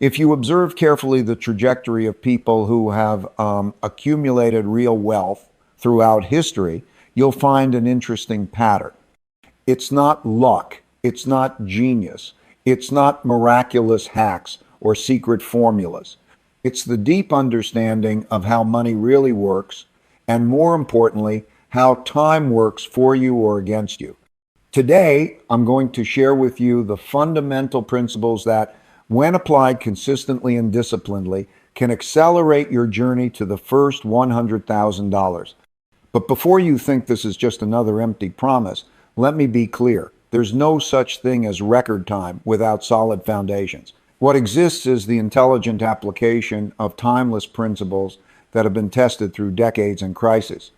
If you observe carefully the trajectory of people who have accumulated real wealth throughout history, you'll find an interesting pattern. It's not luck, it's not genius, it's not miraculous hacks or secret formulas. It's the deep understanding of how money really works, and more importantly, how time works for you or against you. Today, I'm going to share with you the fundamental principles that, when applied consistently and disciplinedly, can accelerate your journey to the first $100,000. But before you think this is just another empty promise, let me be clear. There's no such thing as record time without solid foundations. What exists is the intelligent application of timeless principles that have been tested through decades and crises.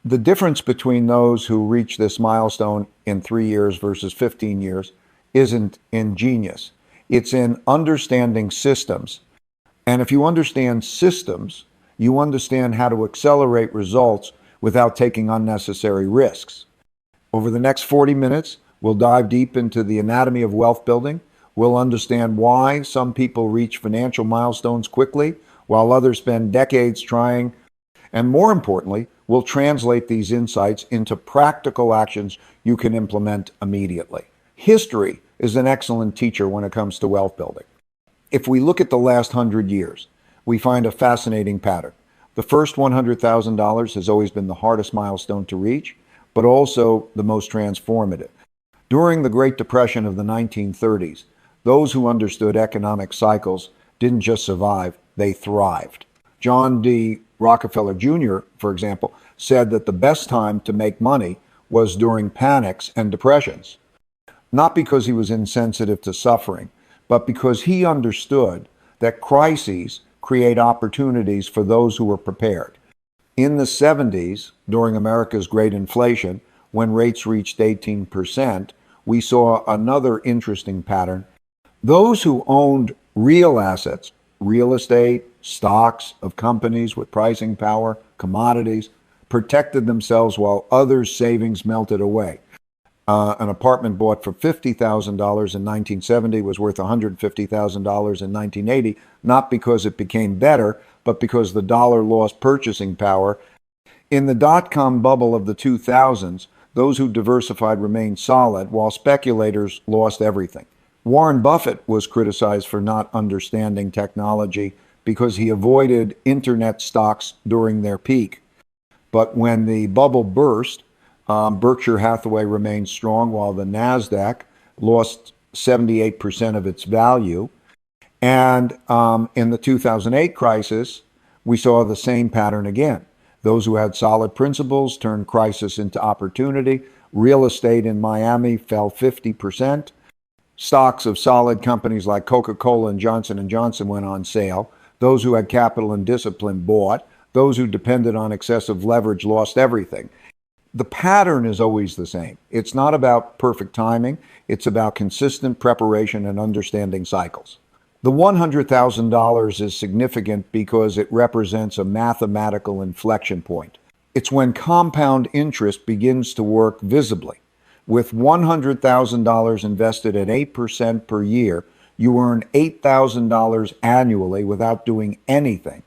The difference between those who reach this milestone in 3 years versus 15 years isn't in genius. It's in understanding systems. And if you understand systems, you understand how to accelerate results without taking unnecessary risks. Over the next 40 minutes, we'll dive deep into the anatomy of wealth building. We'll understand why some people reach financial milestones quickly, while others spend decades trying. And more importantly, we'll translate these insights into practical actions you can implement immediately. History is an excellent teacher when it comes to wealth building. If we look at the last 100 years, we find a fascinating pattern. The first $100,000 has always been the hardest milestone to reach, but also the most transformative. During the Great Depression of the 1930s, those who understood economic cycles didn't just survive, they thrived. John D. Rockefeller Jr., for example, said that the best time to make money was during panics and depressions. Not because he was insensitive to suffering, but because he understood that crises create opportunities for those who are prepared. In the 70s, during America's great inflation, when rates reached 18%, we saw another interesting pattern. Those who owned real assets, real estate, stocks of companies with pricing power, commodities, protected themselves while others' savings melted away. An apartment bought for $50,000 in 1970 was worth $150,000 in 1980, not because it became better, but because the dollar lost purchasing power. In the dot-com bubble of the 2000s, those who diversified remained solid, while speculators lost everything. Warren Buffett was criticized for not understanding technology because he avoided internet stocks during their peak. But when the bubble burst, Berkshire Hathaway remained strong while the NASDAQ lost 78% of its value. And in the 2008 crisis, we saw the same pattern again. Those who had solid principles turned crisis into opportunity. Real estate in Miami fell 50%. Stocks of solid companies like Coca-Cola and Johnson & Johnson went on sale. Those who had capital and discipline bought. Those who depended on excessive leverage lost everything. The pattern is always the same. It's not about perfect timing. It's about consistent preparation and understanding cycles. The $100,000 is significant because it represents a mathematical inflection point. It's when compound interest begins to work visibly. With $100,000 invested at 8% per year, you earn $8,000 annually without doing anything.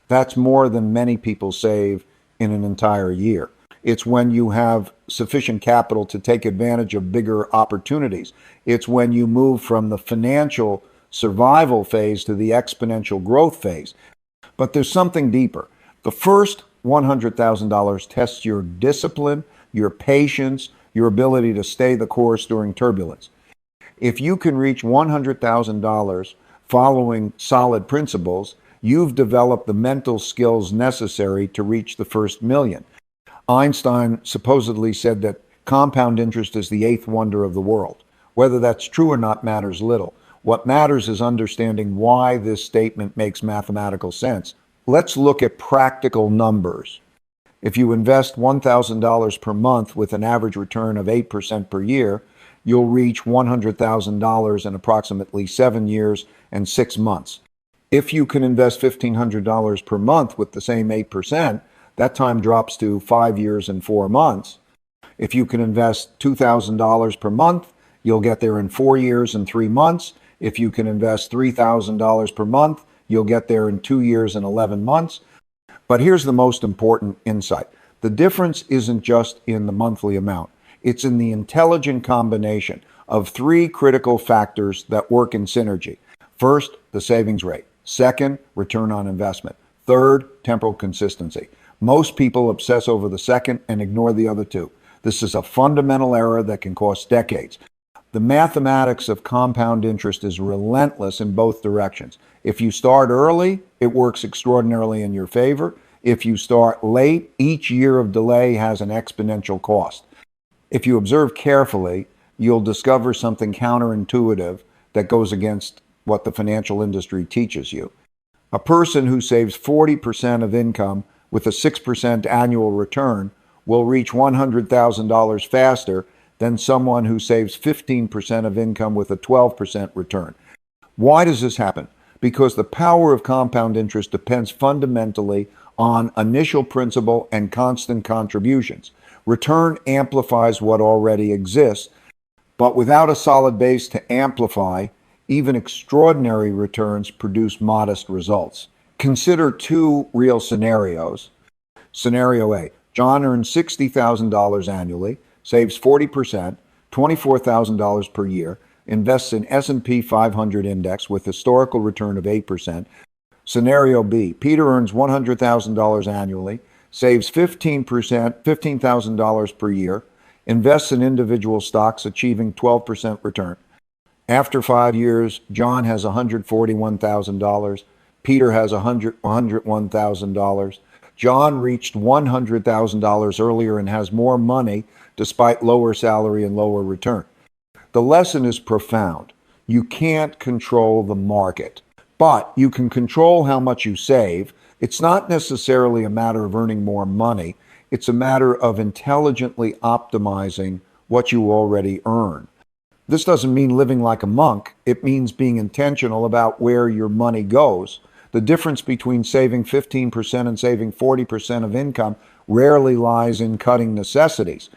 That's more than many people save in an entire year. It's when you have sufficient capital to take advantage of bigger opportunities. It's when you move from the financial survival phase to the exponential growth phase. But there's something deeper. The first $100,000 tests your discipline, your patience, your ability to stay the course during turbulence. If you can reach $100,000 following solid principles, you've developed the mental skills necessary to reach the first million. Einstein supposedly said that compound interest is the eighth wonder of the world. Whether that's true or not matters little. What matters is understanding why this statement makes mathematical sense. Let's look at practical numbers. If you invest $1,000 per month with an average return of 8% per year, you'll reach $100,000 in approximately 7 years and 6 months. If you can invest $1,500 per month with the same 8%, that time drops to 5 years and 4 months. If you can invest $2,000 per month, you'll get there in 4 years and 3 months. If you can invest $3,000 per month, you'll get there in 2 years and 11 months. But here's the most important insight. The difference isn't just in the monthly amount. It's in the intelligent combination of three critical factors that work in synergy. First, the savings rate. Second, return on investment. Third, temporal consistency. Most people obsess over the second and ignore the other two. This is a fundamental error that can cost decades. The mathematics of compound interest is relentless in both directions. If you start early, it works extraordinarily in your favor. If you start late, each year of delay has an exponential cost. If you observe carefully, you'll discover something counterintuitive that goes against what the financial industry teaches you. A person who saves 40% of income with a 6% annual return will reach $100,000 faster than someone who saves 15% of income with a 12% return. Why does this happen? Because the power of compound interest depends fundamentally on initial principal and constant contributions. Return amplifies what already exists, but without a solid base to amplify, even extraordinary returns produce modest results. Consider two real scenarios. Scenario A, John earns $60,000 annually, saves 40%, $24,000 per year, invests in S&P 500 index with historical return of 8%. Scenario B, Peter earns $100,000 annually, saves 15%, $15,000 per year, invests in individual stocks achieving 12% return. After 5 years, John has $141,000. Peter has $101,000. John reached $100,000 earlier and has more money despite lower salary and lower return. The lesson is profound. You can't control the market, but you can control how much you save. It's not necessarily a matter of earning more money. It's a matter of intelligently optimizing what you already earn. This doesn't mean living like a monk. It means being intentional about where your money goes. The difference between saving 15% and saving 40% of income rarely lies in cutting necessities.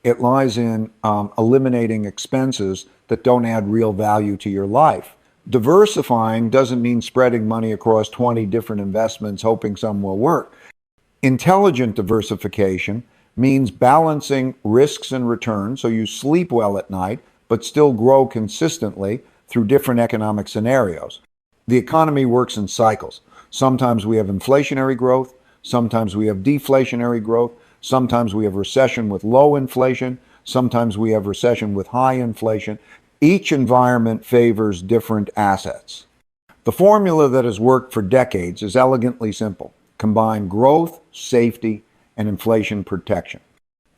It lies in eliminating expenses that don't add real value to your life. Diversifying doesn't mean spreading money across 20 different investments, hoping some will work. Intelligent diversification means balancing risks and returns so you sleep well at night, but still grow consistently through different economic scenarios. The economy works in cycles. Sometimes we have inflationary growth, sometimes we have deflationary growth, sometimes we have recession with low inflation, sometimes we have recession with high inflation. Each environment favors different assets. The formula that has worked for decades is elegantly simple. Combine growth, safety, and inflation protection.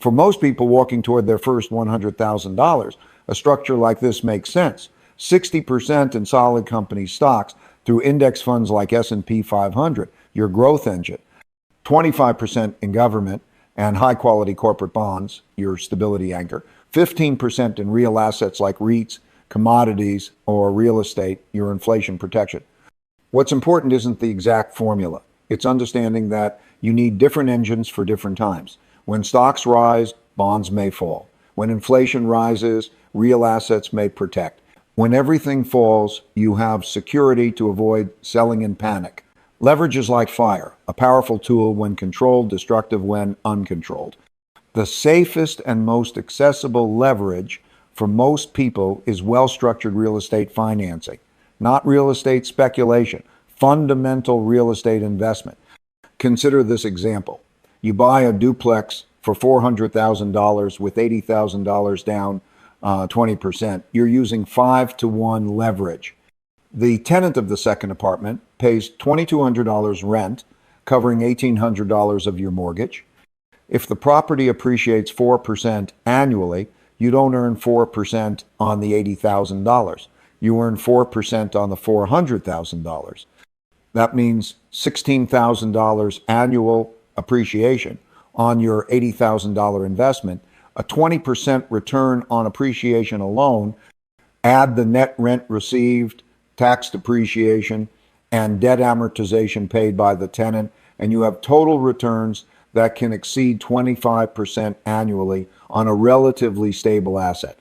For most people walking toward their first $100,000, a structure like this makes sense. 60% in solid company stocks through index funds like S&P 500, your growth engine. 25% in government and high-quality corporate bonds, your stability anchor. 15% in real assets like REITs, commodities, or real estate, your inflation protection. What's important isn't the exact formula. It's understanding that you need different engines for different times. When stocks rise, bonds may fall. When inflation rises, real assets may protect. When everything falls, you have security to avoid selling in panic. Leverage is like fire, a powerful tool when controlled, destructive when uncontrolled. The safest and most accessible leverage for most people is well-structured real estate financing, not real estate speculation, fundamental real estate investment. Consider this example. You buy a duplex for $400,000 with $80,000 down 20%. You're using 5-to-1 leverage. The tenant of the second apartment pays $2,200 rent, covering $1,800 of your mortgage. If the property appreciates 4% annually, you don't earn 4% on the $80,000. You earn 4% on the $400,000. That means $16,000 annual appreciation on your $80,000 investment, a 20% return on appreciation alone. Add the net rent received, tax depreciation, and debt amortization paid by the tenant, and you have total returns that can exceed 25% annually on a relatively stable asset.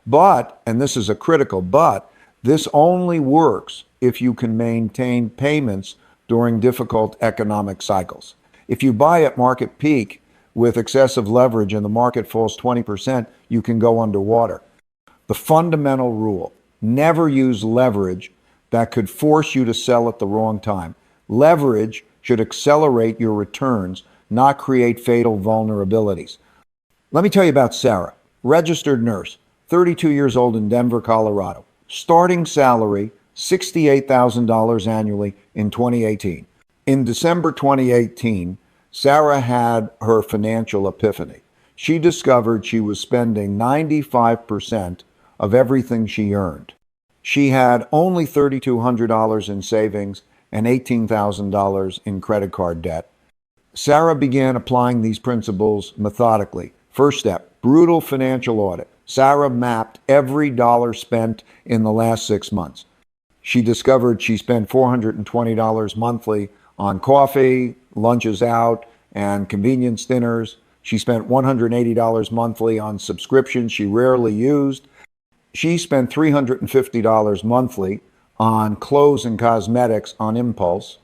But, and this is a critical but, This only works if you can maintain payments during difficult economic cycles. If you buy at market peak with excessive leverage and the market falls 20%, you can go underwater. The fundamental rule: never use leverage that could force you to sell at the wrong time. Leverage should accelerate your returns, not create fatal vulnerabilities. Let me tell you about Sarah, registered nurse, 32 years old in Denver, Colorado. Starting salary, $68,000 annually in 2018. In December 2018, Sarah had her financial epiphany. She discovered she was spending 95% of everything she earned. She had only $3,200 in savings and $18,000 in credit card debt. Sarah began applying these principles methodically. First step, brutal financial audit. Sarah mapped every dollar spent in the last 6 months. She discovered she spent $420 monthly on coffee, lunches out, and convenience dinners. She spent $180 monthly on subscriptions she rarely used. She spent $350 monthly on clothes and cosmetics on impulse.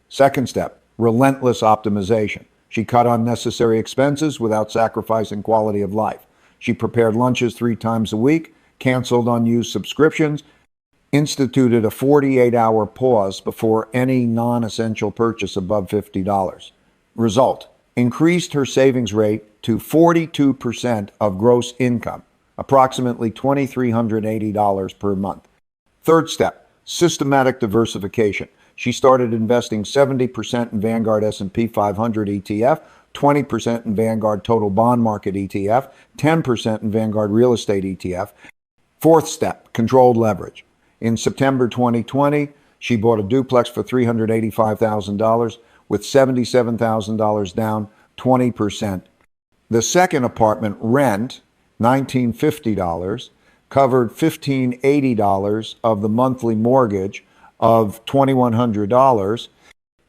Second step, relentless optimization. She cut unnecessary expenses without sacrificing quality of life. She prepared lunches 3 times a week, canceled unused subscriptions, instituted a 48-hour pause before any non-essential purchase above $50. Result, increased her savings rate to 42% of gross income, approximately $2,380 per month. Third step, systematic diversification. She started investing 70% in Vanguard S&P 500 ETF, 20% in Vanguard Total Bond Market ETF, 10% in Vanguard Real Estate ETF. Fourth step, controlled leverage. In September 2020, she bought a duplex for $385,000 with $77,000 down, 20%. The second apartment rent, $1,950, covered $1,580 of the monthly mortgage of $2,100.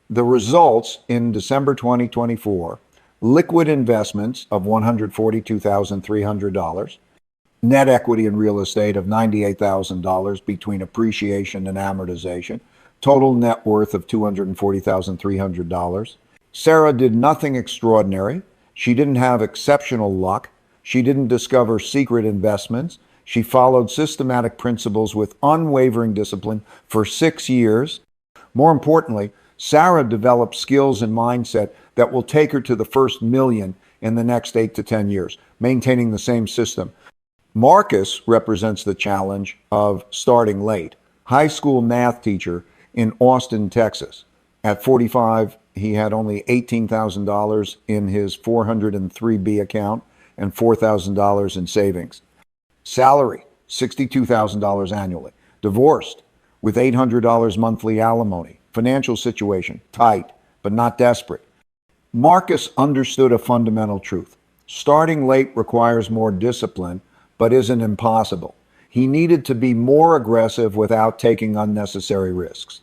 The results in December 2024, liquid investments of $142,300, net equity in real estate of $98,000 between appreciation and amortization, total net worth of $240,300. Sarah did nothing extraordinary. She didn't have exceptional luck. She didn't discover secret investments. She followed systematic principles with unwavering discipline for 6 years. More importantly, Sarah developed skills and mindset that will take her to the first million in the next 8 to 10 years, maintaining the same system. Marcus represents the challenge of starting late. High school math teacher in Austin, Texas. At 45, he had only $18,000 in his 403B account and $4,000 in savings. Salary, $62,000 annually. Divorced with $800 monthly alimony. Financial situation, tight, but not desperate. Marcus understood a fundamental truth. Starting late requires more discipline, but isn't impossible. He needed to be more aggressive without taking unnecessary risks.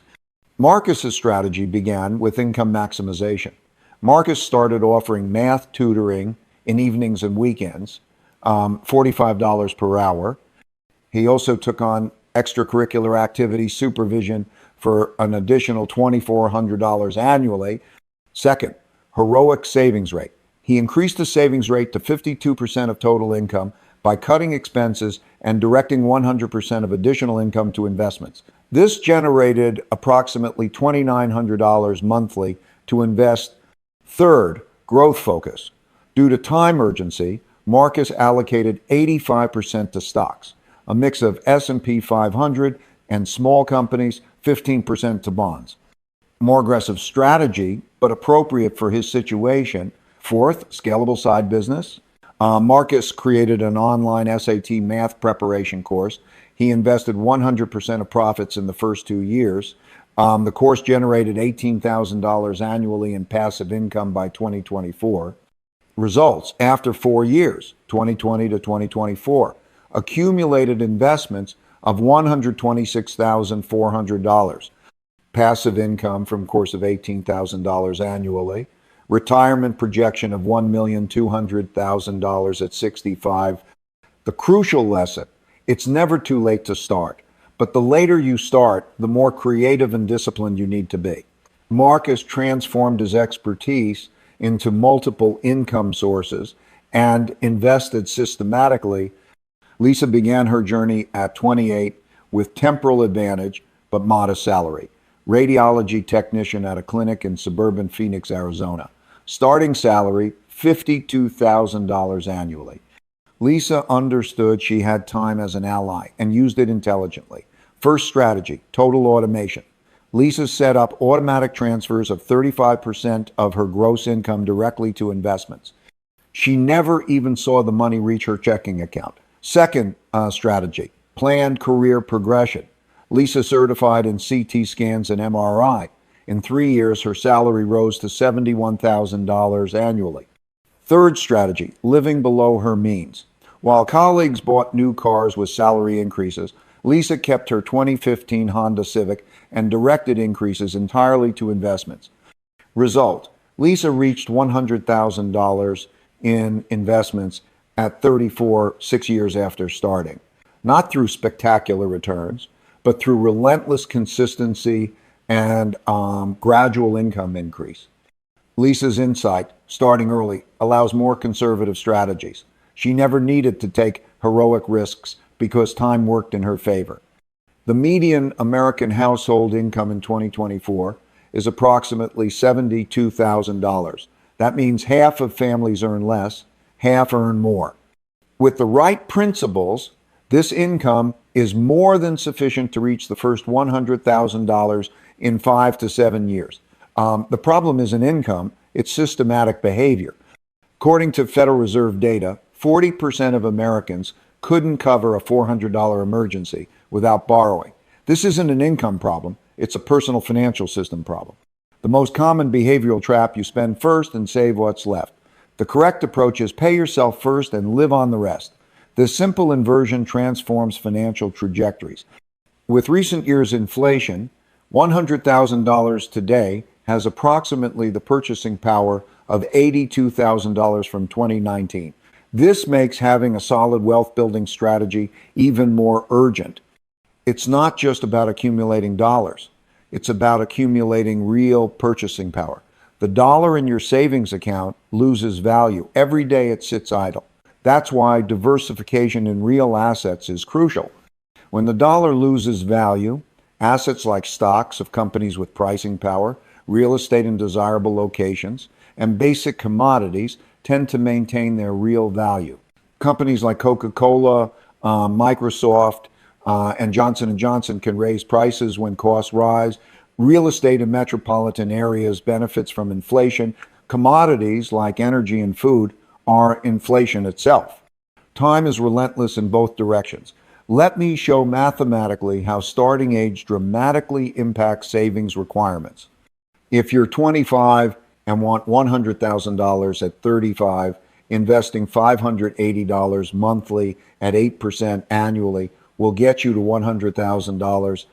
Marcus's strategy began with income maximization. Marcus started offering math tutoring in evenings and weekends, $45 per hour. He also took on extracurricular activity supervision for an additional $2,400 annually. Second, heroic savings rate. He increased the savings rate to 52% of total income by cutting expenses and directing 100% of additional income to investments. This generated approximately $2,900 monthly to invest. Third, growth focus. Due to time urgency, Marcus allocated 85% to stocks, a mix of S&P 500 and small companies, 15% to bonds. More aggressive strategy, but appropriate for his situation. Fourth, scalable side business. Marcus created an online SAT math preparation course. He invested 100% of profits in the first 2 years. The course generated $18,000 annually in passive income by 2024. Results after 4 years, 2020 to 2024, accumulated investments of $126,400. Passive income from course of $18,000 annually. Retirement projection of $1,200,000 at 65. The crucial lesson, it's never too late to start, But the later you start, the more creative and disciplined you need to be. Mark has transformed his expertise into multiple income sources and invested systematically. Lisa began her journey at 28 with temporal advantage but modest salary. Radiology technician at a clinic in suburban Phoenix, Arizona. Starting salary, $52,000 annually. Lisa understood she had time as an ally and used it intelligently. First strategy, total automation. Lisa set up automatic transfers of 35% of her gross income directly to investments. She never even saw the money reach her checking account. Second strategy, planned career progression. Lisa certified in CT scans and MRI. In 3 years, her salary rose to $71,000 annually. Third strategy, living below her means. While colleagues bought new cars with salary increases, Lisa kept her 2015 Honda Civic and directed increases entirely to investments. Result, Lisa reached $100,000 in investments at 34, 6 years after starting. Not through spectacular returns, but through relentless consistency and gradual income increase. Lisa's insight, starting early, allows more conservative strategies. She never needed to take heroic risks because time worked in her favor. The median American household income in 2024 is approximately $72,000. That means half of families earn less, half earn more. With the right principles, this income is more than sufficient to reach the first $100,000 in 5 to 7 years. The problem isn't income, it's systematic behavior. According to Federal Reserve data, 40% of Americans couldn't cover a $400 emergency without borrowing. This isn't an income problem, it's a personal financial system problem. The most common behavioral trap: you spend first and save what's left. The correct approach is pay yourself first and live on the rest. This simple inversion transforms financial trajectories. With recent years' inflation, $100,000 today has approximately the purchasing power of $82,000 from 2019. This makes having a solid wealth building strategy even more urgent. It's not just about accumulating dollars. It's about accumulating real purchasing power. The dollar in your savings account loses value every day it sits idle. That's why diversification in real assets is crucial. When the dollar loses value, assets like stocks of companies with pricing power, real estate in desirable locations, and basic commodities tend to maintain their real value. Companies like Coca-Cola, Microsoft, and Johnson & Johnson can raise prices when costs rise. Real estate in metropolitan areas benefits from inflation. Commodities like energy and food are inflation itself. Time is relentless in both directions. Let me show mathematically how starting age dramatically impacts savings requirements. If you're 25 and want $100,000 at 35, investing $580 monthly at 8% annually will get you to $100,000.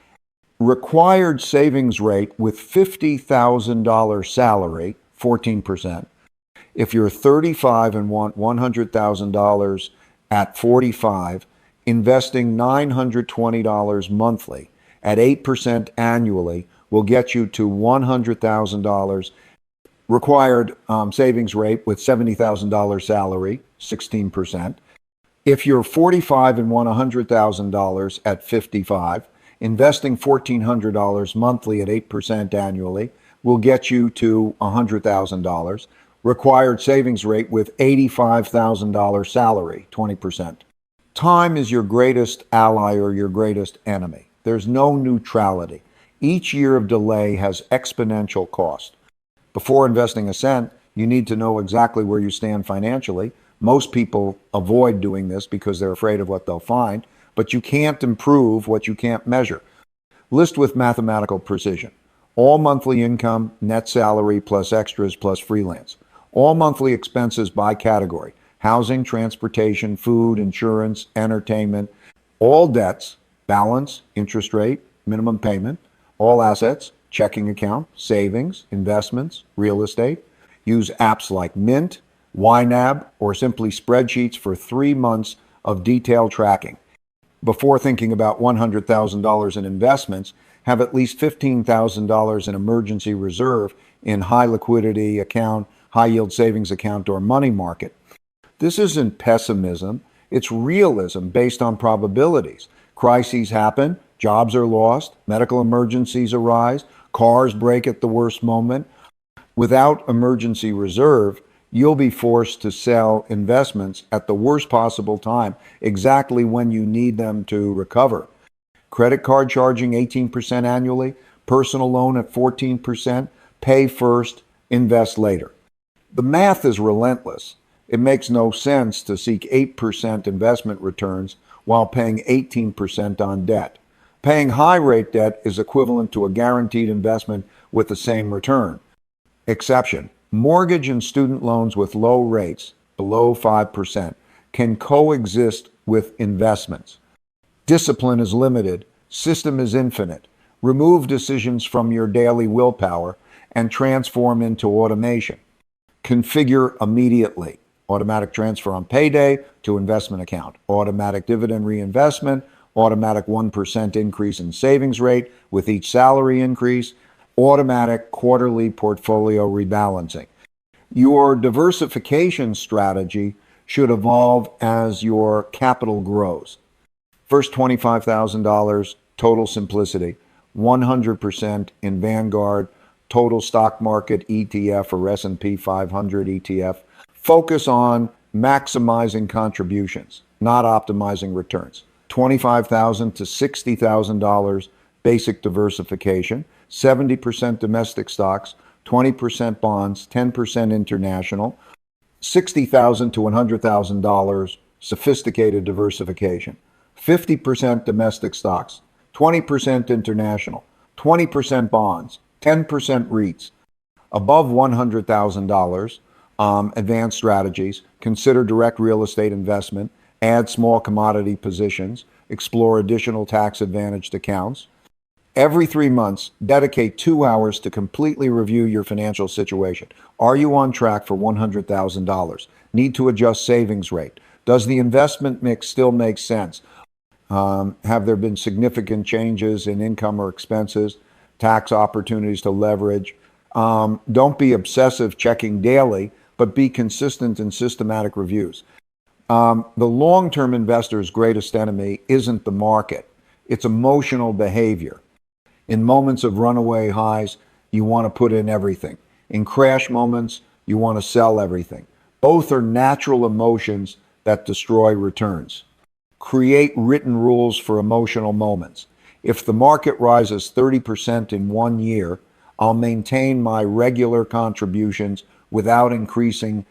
Required savings rate with $50,000 salary, 14%. If you're 35 and want $100,000 at 45, investing $920 monthly at 8% annually will get you to $100,000. Required savings rate with $70,000 salary, 16%. If you're 45 and want $100,000 at 55, investing $1,400 monthly at 8% annually will get you to $100,000. Required savings rate with $85,000 salary, 20%. Time is your greatest ally or your greatest enemy. There's no neutrality. Each year of delay has exponential cost. Before investing a cent, you need to know exactly where you stand financially. Most people avoid doing this because they're afraid of what they'll find, but you can't improve what you can't measure. List with mathematical precision. All monthly income, net salary plus extras plus freelance. All monthly expenses by category: housing, transportation, food, insurance, entertainment. All debts, balance, interest rate, minimum payment. All assets, checking account, savings, investments, real estate. Use apps like Mint, YNAB, or simply spreadsheets for 3 months of detailed tracking. Before thinking about $100,000 in investments, have at least $15,000 in emergency reserve in high liquidity account, high yield savings account, or money market. This isn't pessimism, it's realism based on probabilities. Crises happen, jobs are lost, medical emergencies arise, cars break at the worst moment. Without emergency reserve, you'll be forced to sell investments at the worst possible time, exactly when you need them to recover. Credit card charging 18% annually, personal loan at 14%, pay first, invest later. The math is relentless. It makes no sense to seek 8% investment returns while paying 18% on debt. Paying high rate debt is equivalent to a guaranteed investment with the same return. Exception: mortgage and student loans with low rates, below 5%, can coexist with investments. Discipline is limited, system is infinite. Remove decisions from your daily willpower and transform into automation. Configure immediately. Automatic transfer on payday to investment account. Automatic dividend reinvestment. Automatic 1% increase in savings rate with each salary increase. Automatic quarterly portfolio rebalancing. Your diversification strategy should evolve as your capital grows. First $25,000, total simplicity, 100% in Vanguard, total stock market ETF or S&P 500 ETF. Focus on maximizing contributions, not optimizing returns. $25,000 to $60,000 basic diversification, 70% domestic stocks, 20% bonds, 10% international, $60,000 to $100,000 sophisticated diversification, 50% domestic stocks, 20% international, 20% bonds, 10% REITs. Above $100,000, advanced strategies, consider direct real estate investment, add small commodity positions, explore additional tax-advantaged accounts. Every 3 months, dedicate 2 hours to completely review your financial situation. Are you on track for $100,000? Need to adjust savings rate? Does the investment mix still make sense? Have there been significant changes in income or expenses, tax opportunities to leverage? Don't be obsessive checking daily, but be consistent in systematic reviews. The long-term investor's greatest enemy isn't the market, it's emotional behavior. In moments of runaway highs, you want to put in everything. In crash moments, you want to sell everything. Both are natural emotions that destroy returns. Create written rules for emotional moments. If the market rises 30% in 1 year, I'll maintain my regular contributions without increasing.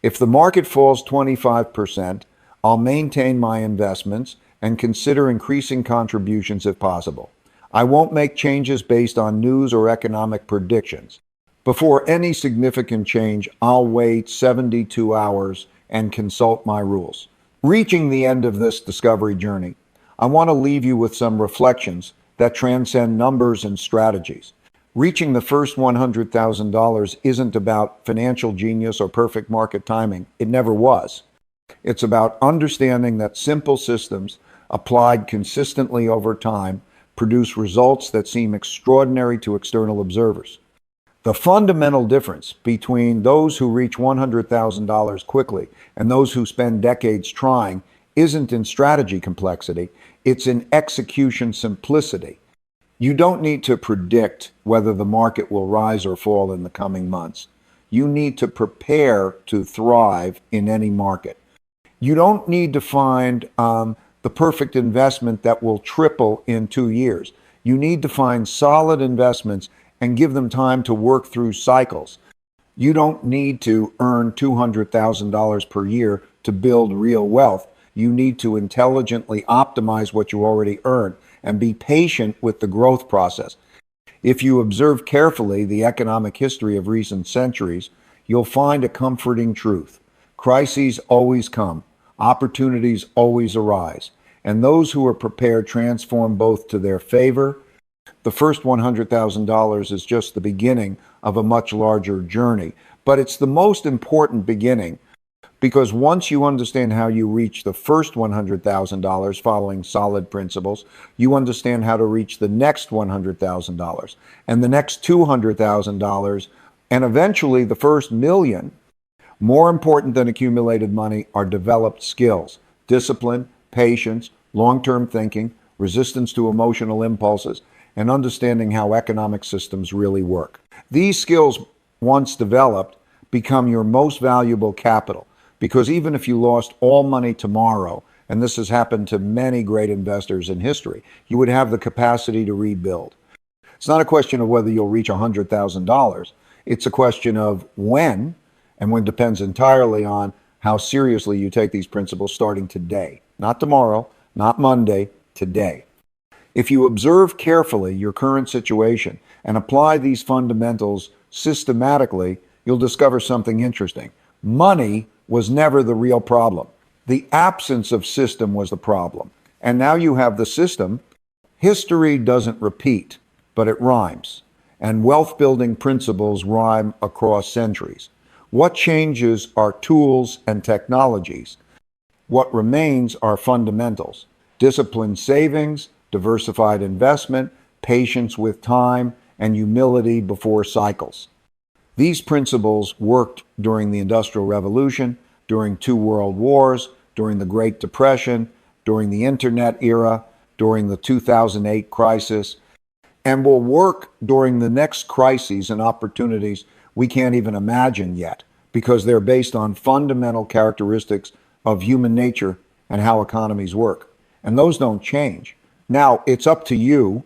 If the market falls 25%, I'll maintain my investments and consider increasing contributions if possible. I won't make changes based on news or economic predictions. Before any significant change, I'll wait 72 hours and consult my rules. Reaching the end of this discovery journey, I want to leave you with some reflections that transcend numbers and strategies. Reaching the first $100,000 isn't about financial genius or perfect market timing. It never was. It's about understanding that simple systems applied consistently over time produce results that seem extraordinary to external observers. The fundamental difference between those who reach $100,000 quickly and those who spend decades trying isn't in strategy complexity, it's in execution simplicity. You don't need to predict whether the market will rise or fall in the coming months. You need to prepare to thrive in any market. You don't need to find the perfect investment that will triple in 2 years. You need to find solid investments and give them time to work through cycles. You don't need to earn $200,000 per year to build real wealth. You need to intelligently optimize what you already earn and be patient with the growth process. If you observe carefully the economic history of recent centuries, you'll find a comforting truth. Crises always come. Opportunities always arise, and those who are prepared transform both to their favor. The first $100,000 is just the beginning of a much larger journey, but it's the most important beginning Because once you understand how you reach the first $100,000 following solid principles, you understand how to reach the next $100,000 and the next $200,000 and eventually the first million. More important than accumulated money are developed skills, discipline, patience, long-term thinking, resistance to emotional impulses, and understanding how economic systems really work. These skills, once developed, become your most valuable capital. Because even if you lost all money tomorrow, and this has happened to many great investors in history, you would have the capacity to rebuild. It's not a question of whether you'll reach $100,000. It's a question of when, and when depends entirely on how seriously you take these principles starting today. Not tomorrow, not Monday, today. If you observe carefully your current situation and apply these fundamentals systematically, you'll discover something interesting. Money was never the real problem. The absence of system was the problem. And now you have the system. History doesn't repeat, but it rhymes. And wealth building principles rhyme across centuries. What changes are tools and technologies. What remains are fundamentals. Disciplined savings, diversified investment, patience with time, and humility before cycles. These principles worked during the Industrial Revolution, during 2 world wars, during the Great Depression, during the Internet era, during the 2008 crisis, and will work during the next crises and opportunities we can't even imagine yet, because they're based on fundamental characteristics of human nature and how economies work. And those don't change. Now, it's up to you